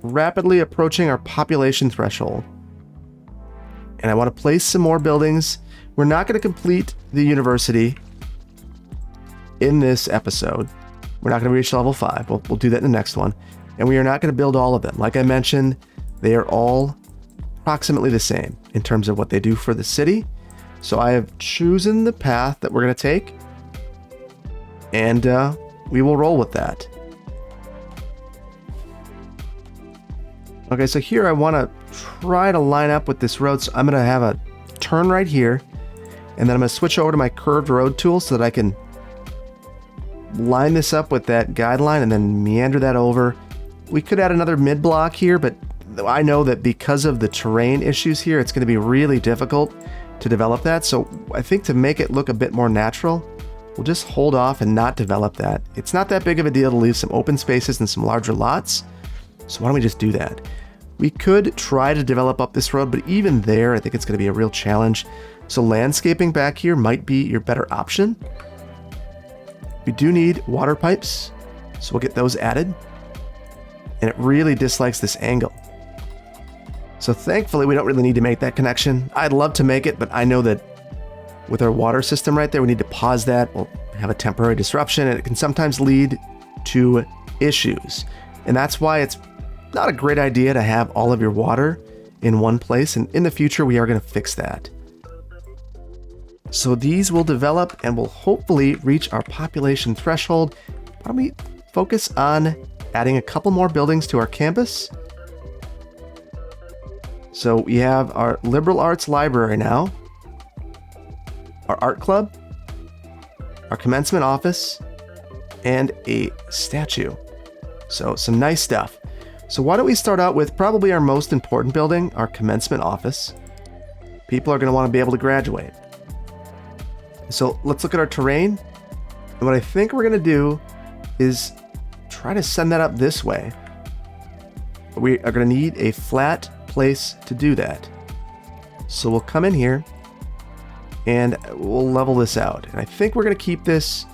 rapidly approaching our population threshold. And I want to place some more buildings. We're not going to complete the university in this episode. We're not going to reach level 5. We'll do that in the next one. And we are not going to build all of them. Like I mentioned, they are all approximately the same in terms of what they do for the city. So I have chosen the path that we're going to take. and we will roll with that. Okay, so here I want to try to line up with this road, so I'm going to have a turn right here, and then I'm going to switch over to my curved road tool so that I can line this up with that guideline and then meander that over. We could add another mid block here, but I know that because of the terrain issues here, it's going to be really difficult to develop that. So I think to make it look a bit more natural, we'll just hold off and not develop that. It's not that big of a deal to leave some open spaces and some larger lots. So why don't we just do that? We could try to develop up this road, but even there, I think it's going to be a real challenge. So landscaping back here might be your better option. We do need water pipes, so we'll get those added. And it really dislikes this angle. So thankfully, we don't really need to make that connection. I'd love to make it, but I know that with our water system right there, we need to pause that. We'll have a temporary disruption, and it can sometimes lead to issues. And that's why it's not a great idea to have all of your water in one place. And in the future, we are going to fix that. So these will develop and will hopefully reach our population threshold. Why don't we focus on adding a couple more buildings to our campus? So we have our liberal arts library now, our art club, our commencement office, and a statue. So some nice stuff. So why don't we start out with probably our most important building, our commencement office. People are going to want to be able to graduate. So let's look at our terrain. And what I think we're going to do is try to send that up this way. We are going to need a flat place to do that. So we'll come in here and we'll level this out. And I think we're going to keep this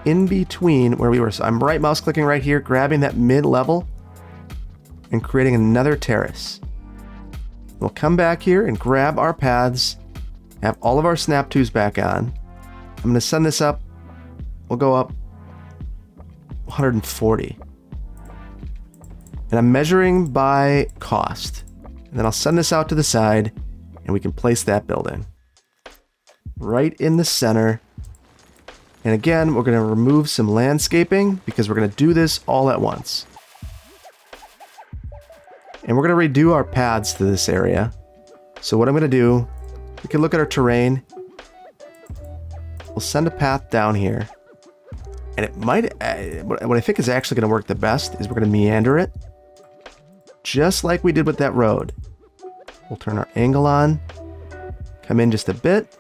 in between where we were. So I'm right mouse clicking right here, grabbing that mid level and creating another terrace. We'll come back here and grab our paths, have all of our snap twos back on. I'm going to send this up. We'll go up 140. And I'm measuring by cost. And then I'll send this out to the side and we can place that building right in the center. And again, we're going to remove some landscaping because we're going to do this all at once. And we're going to redo our paths to this area. So what I'm going to do, we can look at our terrain. We'll send a path down here. And it might, what I think is actually going to work the best is we're going to meander it. Just like we did with that road. We'll turn our angle on. Come in just a bit.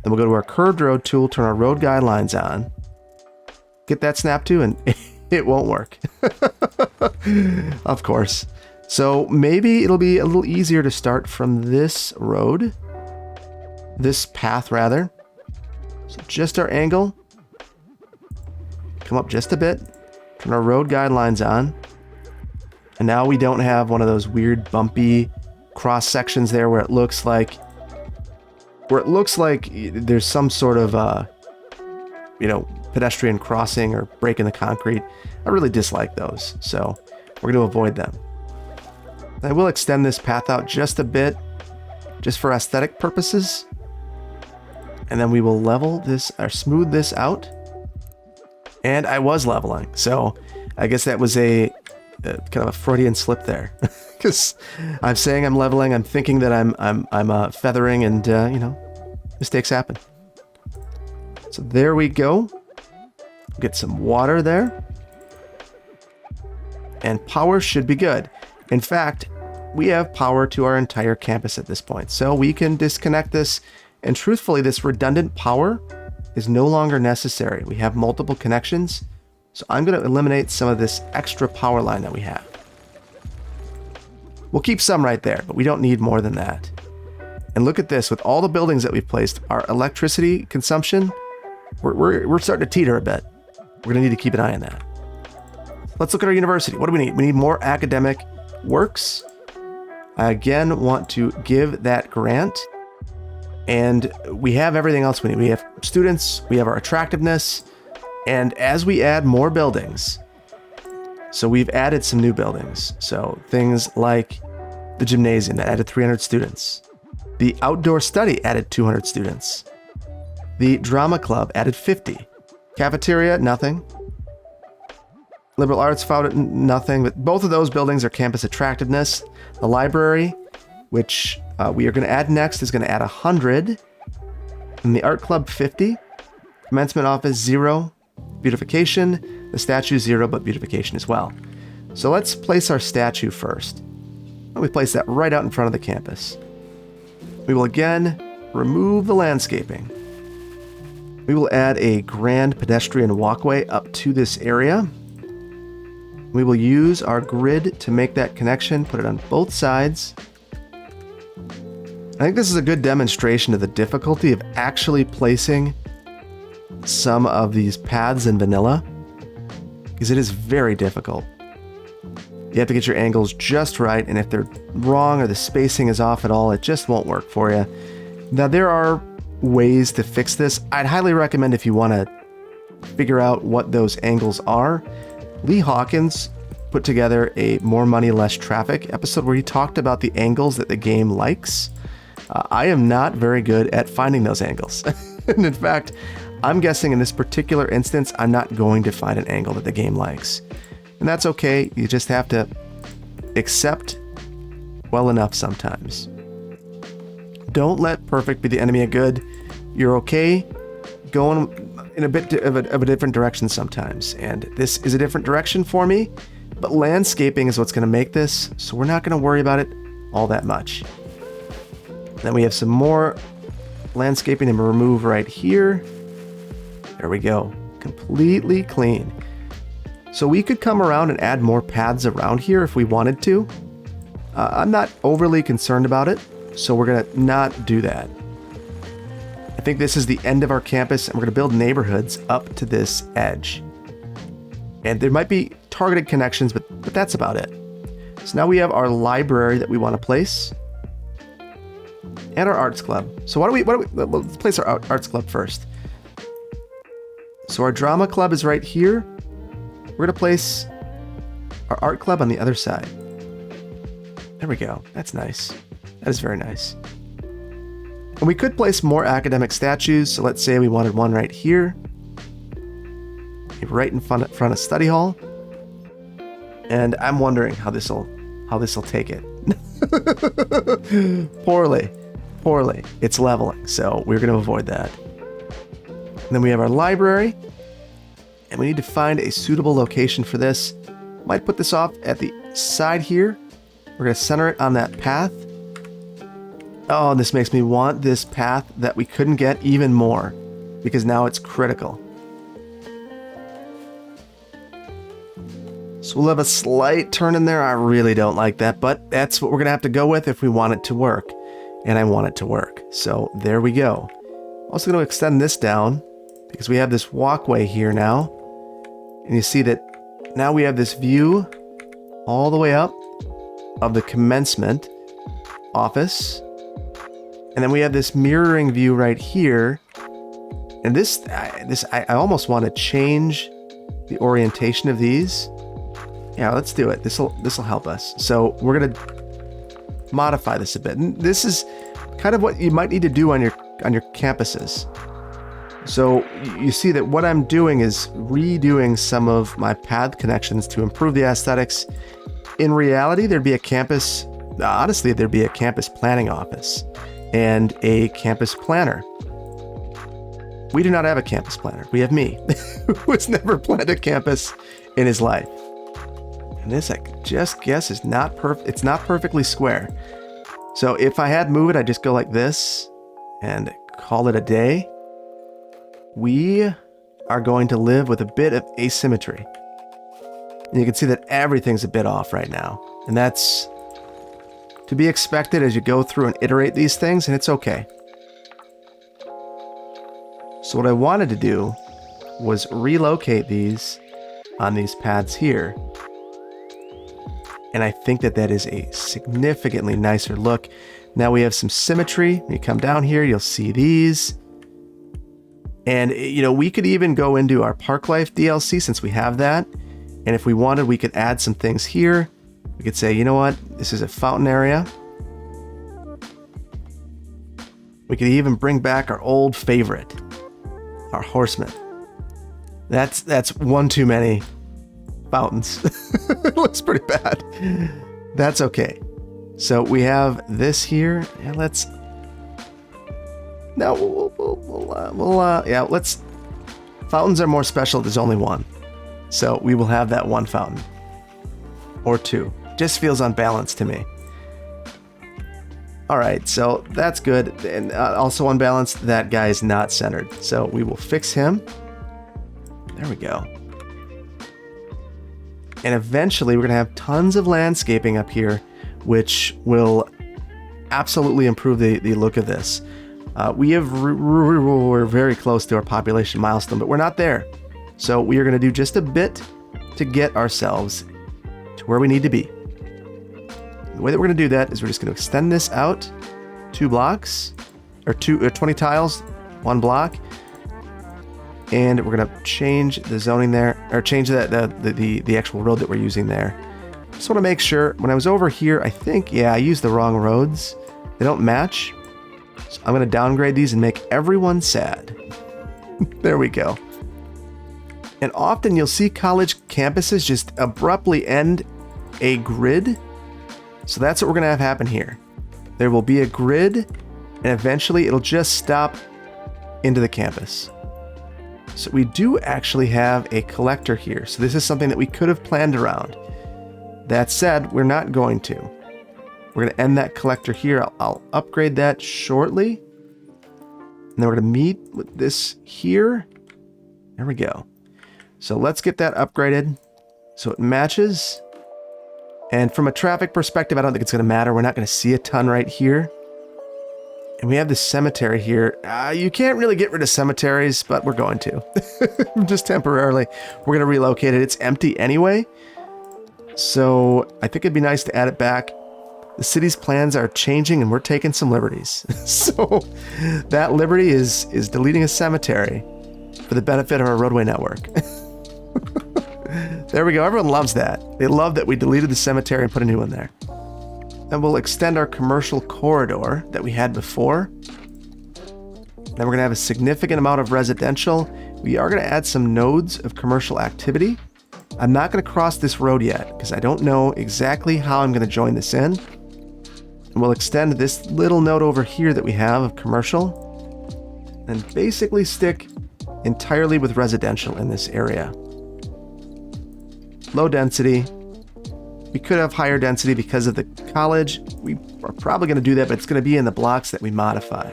Then we'll go to our curved road tool, turn our road guidelines on. Get that snap to, and it won't work. Of course. So maybe it'll be a little easier to start from this road. This path, rather. So just our angle. Come up just a bit. Turn our road guidelines on. And now we don't have one of those weird bumpy cross sections there where it looks like there's some sort of pedestrian crossing or break in the concrete. I really dislike those, so we're going to avoid them. I will extend this path out just a bit, just for aesthetic purposes. And then we will level this or smooth this out. And I was leveling, so I guess that was a kind of a Freudian slip there, because I'm saying I'm leveling, I'm thinking that I'm feathering, and mistakes happen. So there we go. Get some water there, and power should be good. In fact, we have power to our entire campus at this point, so we can disconnect this. And truthfully, this redundant power is no longer necessary. We have multiple connections. So I'm going to eliminate some of this extra power line that we have. We'll keep some right there, but we don't need more than that. And look at this, with all the buildings that we've placed, our electricity consumption, we're starting to teeter a bit. We're going to need to keep an eye on that. Let's look at our university. What do we need? We need more academic works. I again want to give that grant. And we have everything else we need. We have students, we have our attractiveness. And as we add more buildings, so we've added some new buildings. So things like the gymnasium that added 300 students. The outdoor study added 200 students. The Drama Club added 50. Cafeteria, nothing. Liberal Arts found nothing, but both of those buildings are campus attractiveness. The library, which we are going to add next, is going to add 100. And the Art Club, 50. Commencement Office, 0. Beautification, the statue, 0, but beautification as well. So let's place our statue first. We place that right out in front of the campus. We will again remove the landscaping. We will add a grand pedestrian walkway up to this area. We will use our grid to make that connection, put it on both sides. I think this is a good demonstration of the difficulty of actually placing some of these paths in vanilla, because it is very difficult. You have to get your angles just right, and if they're wrong or the spacing is off at all, it just won't work for you. Now, there are ways to fix this. I'd highly recommend, if you want to figure out what those angles are, Lee Hawkins put together a More Money, Less Traffic episode where he talked about the angles that the game likes. I am not very good at finding those angles. And in fact, I'm guessing in this particular instance, I'm not going to find an angle that the game likes. And that's okay. You just have to accept well enough sometimes. Don't let perfect be the enemy of good. You're okay going in a bit of a different direction sometimes. And this is a different direction for me, but landscaping is what's going to make this, so we're not going to worry about it all that much. Then we have some more landscaping to remove right here. There we go. Completely clean. So we could come around and add more paths around here if we wanted to. I'm not overly concerned about it, so we're going to not do that. I think this is the end of our campus, and we're going to build neighborhoods up to this edge. And there might be targeted connections, but that's about it. So now we have our library that we want to place, and our arts club. So let's place our arts club first. So our drama club is right here. We're going to place our art club on the other side. There we go. That's nice. That is very nice. And we could place more academic statues. So let's say we wanted one right here, right in front of study hall. And I'm wondering how this will take it. Poorly. It's leveling, so we're going to avoid that. And then we have our library, and we need to find a suitable location for this. Might put this off at the side here. We're going to center it on that path. Oh, this makes me want this path that we couldn't get even more, because now it's critical. So we'll have a slight turn in there. I really don't like that, but that's what we're going to have to go with if we want it to work. And I want it to work. So there we go. Also going to extend this down because we have this walkway here now. And you see that now we have this view all the way up of the commencement office. And then we have this mirroring view right here. And I almost want to change the orientation of these. Yeah, let's do it. This will help us. So we're going to modify this a bit. And this is kind of what you might need to do on your campuses. So you see that what I'm doing is redoing some of my path connections to improve the aesthetics. In reality, there'd be a campus planning office and a campus planner. We do not have a campus planner. We have me, who has never planned a campus in his life. And this, I just guess, is not perfect. It's not perfectly square. So if I had moved it, I'd just go like this and call it a day. We are going to live with a bit of asymmetry. And you can see that everything's a bit off right now. And that's to be expected as you go through and iterate these things, and it's okay. So what I wanted to do was relocate these on these paths here. And I think that is a significantly nicer look. Now we have some symmetry. When you come down here, you'll see these. And, we could even go into our Parklife DLC since we have that. And if we wanted, we could add some things here. We could say, you know what? This is a fountain area. We could even bring back our old favorite, our horsemen. That's one too many fountains. It looks pretty bad. That's okay. So we have this here. Yeah, let's. No, let's. Fountains are more special. There's only one, so we will have that one fountain or two. Just feels unbalanced to me. All right, so that's good. And also unbalanced. That guy is not centered, so we will fix him. There we go. And eventually we're going to have tons of landscaping up here, which will absolutely improve the look of this. We're very close to our population milestone, but we're not there. So we are going to do just a bit to get ourselves to where we need to be. The way that we're going to do that is we're just going to extend this out 2 blocks, or 20 tiles, 1 block. And we're going to change the zoning there, or change the actual road that we're using there. Just want to make sure, when I was over here, I think, yeah, I used the wrong roads. They don't match. So I'm going to downgrade these and make everyone sad. There we go. And often you'll see college campuses just abruptly end a grid. So that's what we're going to have happen here. There will be a grid, and eventually it'll just stop into the campus. So we do actually have a collector here. So this is something that we could have planned around. That said, we're not going to. We're going to end that collector here. I'll upgrade that shortly. And then we're going to meet with this here. There we go. So let's get that upgraded so it matches. And from a traffic perspective, I don't think it's going to matter. We're not going to see a ton right here. And we have this cemetery here. You can't really get rid of cemeteries, but we're going to. Just temporarily. We're going to relocate it. It's empty anyway. So I think it'd be nice to add it back. The city's plans are changing and we're taking some liberties. So that liberty is deleting a cemetery for the benefit of our roadway network. There we go. Everyone loves that. They love that we deleted the cemetery and put a new one there. Then we'll extend our commercial corridor that we had before. Then we're going to have a significant amount of residential. We are going to add some nodes of commercial activity. I'm not going to cross this road yet because I don't know exactly how I'm going to join this in. And we'll extend this little node over here that we have of commercial and basically stick entirely with residential in this area. Low density. We could have higher density because of the college. We are probably going to do that, but it's going to be in the blocks that we modify.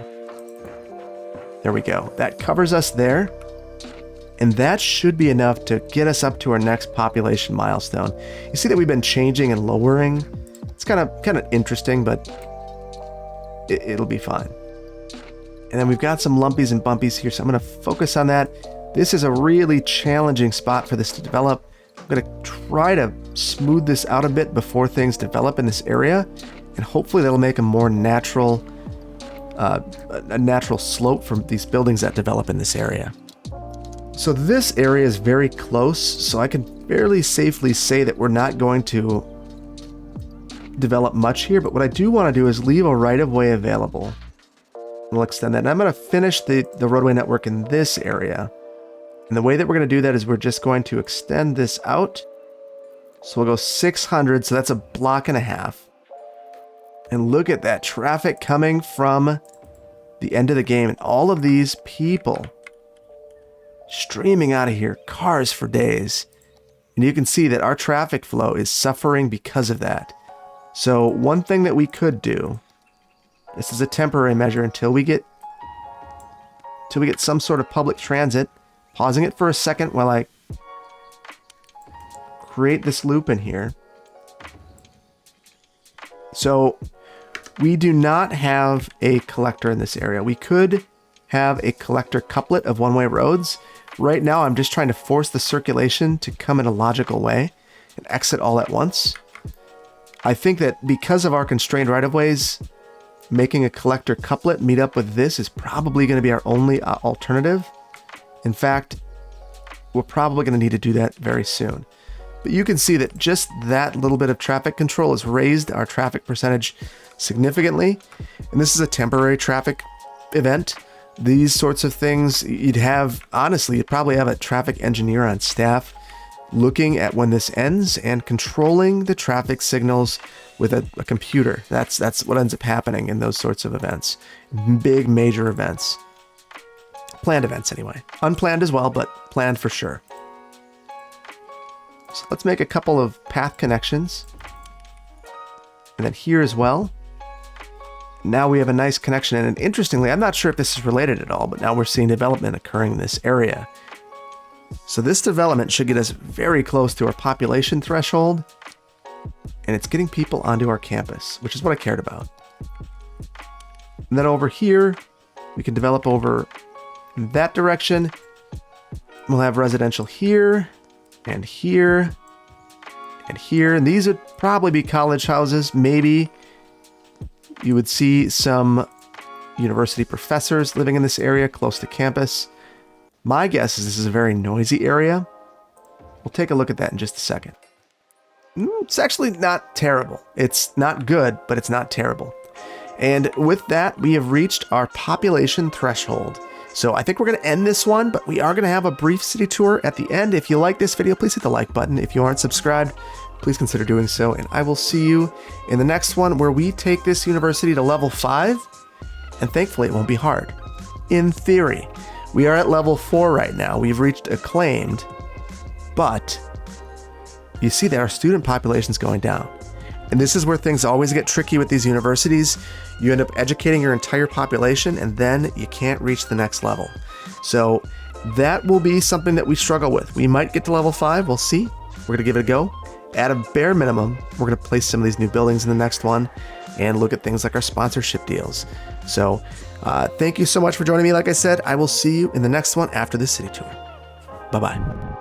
There we go. That covers us there. And that should be enough to get us up to our next population milestone. You see that we've been changing and lowering. It's kind of interesting, but it'll be fine. And then we've got some lumpies and bumpies here, so I'm going to focus on that. This is a really challenging spot for this to develop. I'm going to try to smooth this out a bit before things develop in this area, and hopefully that'll make a more natural, a natural slope from these buildings that develop in this area. So this area is very close, so I can fairly safely say that we're not going to develop much here, but what I do want to do is leave a right-of-way available. And we'll extend that. And I'm going to finish the roadway network in this area. And the way that we're going to do that is we're just going to extend this out. So we'll go 600, so that's a block and a half. And look at that traffic coming from the end of the game. And all of these people streaming out of here, cars for days. And you can see that our traffic flow is suffering because of that. So one thing that we could do, this is a temporary measure until we get some sort of public transit, pausing it for a second while I create this loop in here. So we do not have a collector in this area. We could have a collector couplet of one-way roads. Right now, I'm just trying to force the circulation to come in a logical way and exit all at once. I think that because of our constrained right-of-ways, making a collector couplet meet up with this is probably going to be our only alternative. In fact, we're probably going to need to do that very soon. But you can see that just that little bit of traffic control has raised our traffic percentage significantly. And this is a temporary traffic event. These sorts of things, you'd probably have a traffic engineer on staff looking at when this ends and controlling the traffic signals with a computer. That's what ends up happening in those sorts of events. Big, major events. Planned events, anyway. Unplanned as well, but planned for sure. So let's make a couple of path connections. And then here as well. Now we have a nice connection. And interestingly, I'm not sure if this is related at all, but now we're seeing development occurring in this area. So this development should get us very close to our population threshold. And it's getting people onto our campus, which is what I cared about. And then over here, we can develop over in that direction. We'll have residential here, and here, and here. And these would probably be college houses. Maybe you would see some university professors living in this area close to campus. My guess is this is a very noisy area. We'll take a look at that in just a second. It's actually not terrible. It's not good, but it's not terrible. And with that, we have reached our population threshold. So I think we're going to end this one, but we are going to have a brief city tour at the end. If you like this video, please hit the like button. If you aren't subscribed, please consider doing so. And I will see you in the next one where we take this university to level 5. And thankfully, it won't be hard. In theory, we are at level 4 right now. We've reached acclaimed, but you see that our student population is going down. And this is where things always get tricky with these universities. You end up educating your entire population, and then you can't reach the next level. So that will be something that we struggle with. We might get to level 5. We'll see. We're going to give it a go. At a bare minimum, we're going to place some of these new buildings in the next one and look at things like our sponsorship deals. So thank you so much for joining me. Like I said, I will see you in the next one after this city tour. Bye-bye.